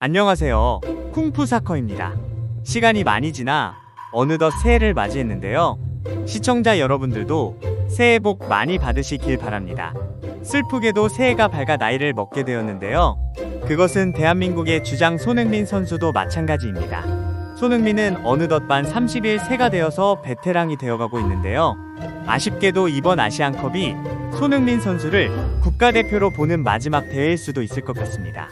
안녕하세요. 쿵푸사커입니다. 시간이 많이 지나 어느덧 새해를 맞이했는데요. 시청자 여러분들도 새해 복 많이 받으시길 바랍니다. 슬프게도 새해가 밝아 나이를 먹게 되었는데요. 그것은 대한민국의 주장 손흥민 선수도 마찬가지입니다. 손흥민은 어느덧 만 30일 새가 되어서 베테랑이 되어가고 있는데요. 아쉽게도 이번 아시안컵이 손흥민 선수를 국가대표로 보는 마지막 대회일 수도 있을 것 같습니다.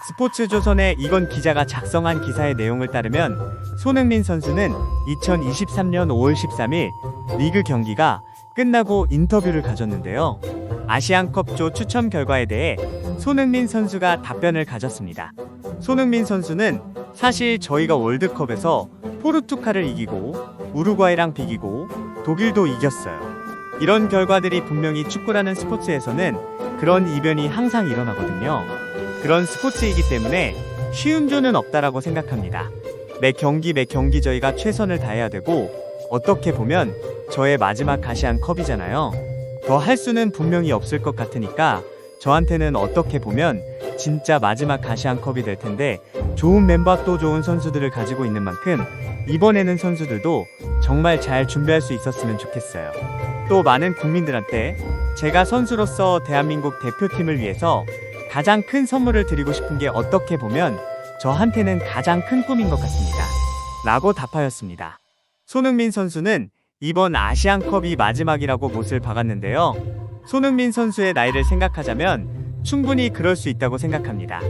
스포츠조선의 이건 기자가 작성한 기사의 내용을 따르면 손흥민 선수는 2023년 5월 13일 리그 경기가 끝나고 인터뷰를 가졌는데요. 아시안컵조 추첨 결과에 대해 손흥민 선수가 답변을 가졌습니다. 손흥민 선수는 사실 저희가 월드컵에서 포르투갈을 이기고 우루과이랑 비기고 독일도 이겼어요. 이런 결과들이 분명히 축구라는 스포츠에서는 그런 이변이 항상 일어나거든요. 그런 스포츠이기 때문에 쉬운 조는 없다라고 생각합니다. 매 경기 저희가 최선을 다해야 되고 어떻게 보면 저의 마지막 아시안컵이잖아요. 더 할 수는 분명히 없을 것 같으니까 저한테는 어떻게 보면 진짜 마지막 아시안컵이 될 텐데 좋은 멤버 또 좋은 선수들을 가지고 있는 만큼 이번에는 선수들도 정말 잘 준비할 수 있었으면 좋겠어요. 또 많은 국민들한테 제가 선수로서 대한민국 대표팀을 위해서 가장 큰 선물을 드리고 싶은 게 어떻게 보면 저한테는 가장 큰 꿈인 것 같습니다. 라고 답하였습니다. 손흥민 선수는 이번 아시안컵이 마지막이라고 못을 박았는데요. 손흥민 선수의 나이를 생각하자면 충분히 그럴 수 있다고 생각합니다.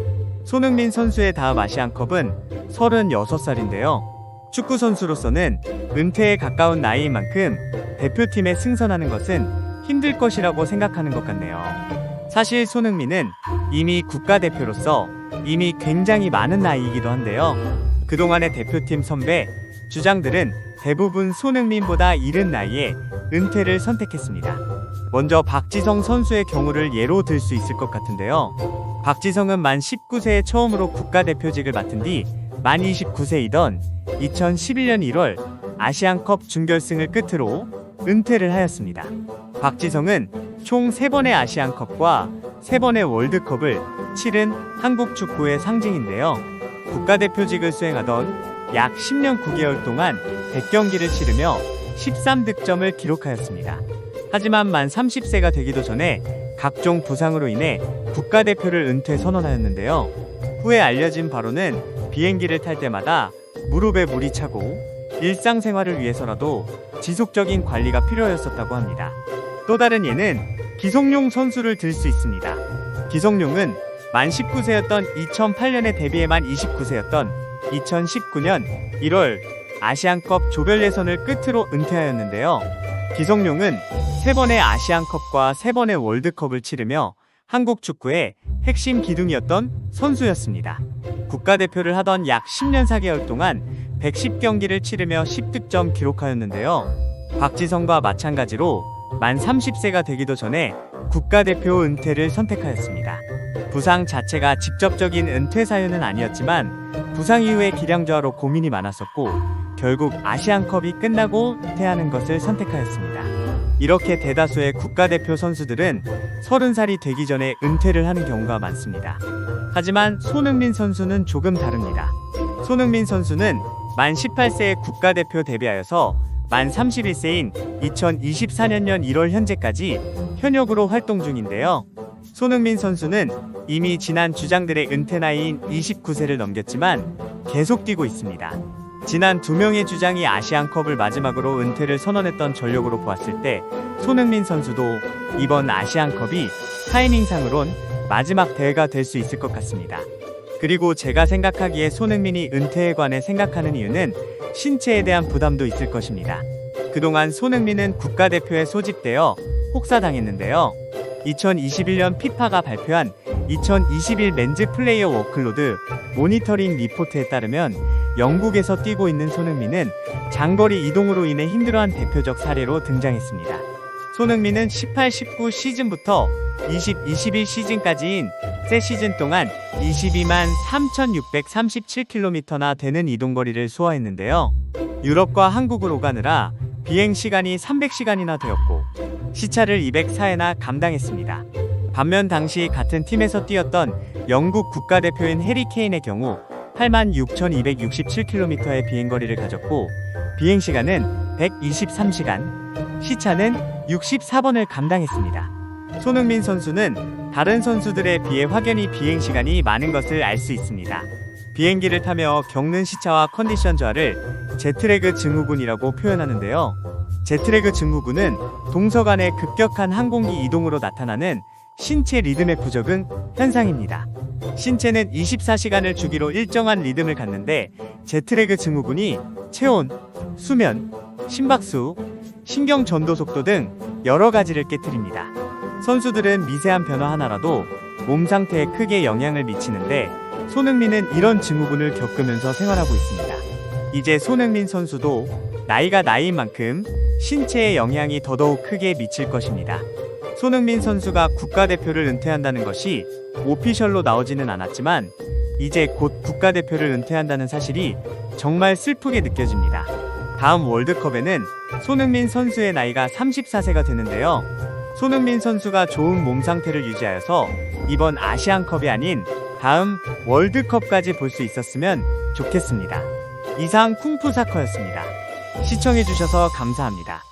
손흥민 선수의 다음 아시안컵은 36살인데요. 축구 선수로서는 은퇴에 가까운 나이인 만큼 대표팀에 승선하는 것은 힘들 것이라고 생각하는 것 같네요. 사실 손흥민은 이미 국가대표로서 이미 굉장히 많은 나이이기도 한데요. 그동안의 대표팀 선배, 주장들은 대부분 손흥민보다 이른 나이에 은퇴를 선택했습니다. 먼저 박지성 선수의 경우를 예로 들 수 있을 것 같은데요. 박지성은 만 19세에 처음으로 국가대표직을 맡은 뒤 만 29세이던 2011년 1월 아시안컵 준결승을 끝으로 은퇴를 하였습니다. 박지성은 총 3번의 아시안컵과 3번의 월드컵을 치른 한국 축구의 상징인데요. 국가대표직을 수행하던 약 10년 9개월 동안 100경기를 치르며 13득점을 기록하였습니다. 하지만 만 30세가 되기도 전에 각종 부상으로 인해 국가대표를 은퇴 선언하였는데요. 후에 알려진 바로는 비행기를 탈 때마다 무릎에 물이 차고 일상생활을 위해서라도 지속적인 관리가 필요하였었다고 합니다. 또 다른 예는 기성용 선수를 들 수 있습니다. 기성용은 만 19세였던 2008년에 데뷔해 만 29세였던 2019년 1월 아시안컵 조별 예선을 끝으로 은퇴하였는데요. 기성용은 3번의 아시안컵과 3번의 월드컵을 치르며 한국 축구의 핵심 기둥이었던 선수였습니다. 국가대표를 하던 약 10년 4개월 동안 110경기를 치르며 10득점 기록하였는데요. 박지성과 마찬가지로 만 30세가 되기도 전에 국가대표 은퇴를 선택하였습니다. 부상 자체가 직접적인 은퇴 사유는 아니었지만 부상 이후의 기량 저하로 고민이 많았었고 결국 아시안컵이 끝나고 은퇴하는 것을 선택하였습니다. 이렇게 대다수의 국가대표 선수들은 30살이 되기 전에 은퇴를 하는 경우가 많습니다. 하지만 손흥민 선수는 조금 다릅니다. 손흥민 선수는 만 18세에 국가대표 데뷔하여서 만 31세인 2024년 1월 현재까지 현역으로 활동 중인데요. 손흥민 선수는 이미 지난 주장들의 은퇴 나이인 29세를 넘겼지만 계속 뛰고 있습니다. 지난 2명의 주장이 아시안컵을 마지막으로 은퇴를 선언했던 전력으로 보았을 때 손흥민 선수도 이번 아시안컵이 타이밍상으론 마지막 대회가 될 수 있을 것 같습니다. 그리고 제가 생각하기에 손흥민이 은퇴에 관해 생각하는 이유는 신체에 대한 부담도 있을 것입니다. 그동안 손흥민은 국가대표에 소집되어 혹사당했는데요. 2021년 피파가 발표한 2021 맨즈 플레이어 워클로드 모니터링 리포트에 따르면 영국에서 뛰고 있는 손흥민은 장거리 이동으로 인해 힘들어한 대표적 사례로 등장했습니다. 손흥민은 18-19 시즌부터 20-21 시즌까지인 세 시즌 동안 22만 3,637km나 되는 이동거리를 소화했는데요. 유럽과 한국을 오가느라 비행시간이 300시간이나 되었고 시차를 204회나 감당했습니다. 반면 당시 같은 팀에서 뛰었던 영국 국가대표인 해리 케인의 경우 86,267km의 비행거리를 가졌고 비행시간은 123시간, 시차는 64번을 감당했습니다. 손흥민 선수는 다른 선수들에 비해 확연히 비행시간이 많은 것을 알 수 있습니다. 비행기를 타며 겪는 시차와 컨디션 저하를 제트래그 증후군이라고 표현하는데요. 제트래그 증후군은 동서 간의 급격한 항공기 이동으로 나타나는 신체 리듬의 부적응 현상입니다. 신체는 24시간을 주기로 일정한 리듬을 갖는데 제트래그 증후군이 체온, 수면, 심박수, 신경 전도 속도 등 여러 가지를 깨뜨립니다. 선수들은 미세한 변화 하나라도 몸 상태에 크게 영향을 미치는데 손흥민은 이런 증후군을 겪으면서 생활하고 있습니다. 이제 손흥민 선수도 나이가 나이인 만큼 신체에 영향이 더더욱 크게 미칠 것입니다. 손흥민 선수가 국가대표를 은퇴한다는 것이 오피셜로 나오지는 않았지만 이제 곧 국가대표를 은퇴한다는 사실이 정말 슬프게 느껴집니다. 다음 월드컵에는 손흥민 선수의 나이가 34세가 되는데요. 손흥민 선수가 좋은 몸 상태를 유지하여서 이번 아시안컵이 아닌 다음 월드컵까지 볼 수 있었으면 좋겠습니다. 이상 쿵푸사커였습니다. 시청해주셔서 감사합니다.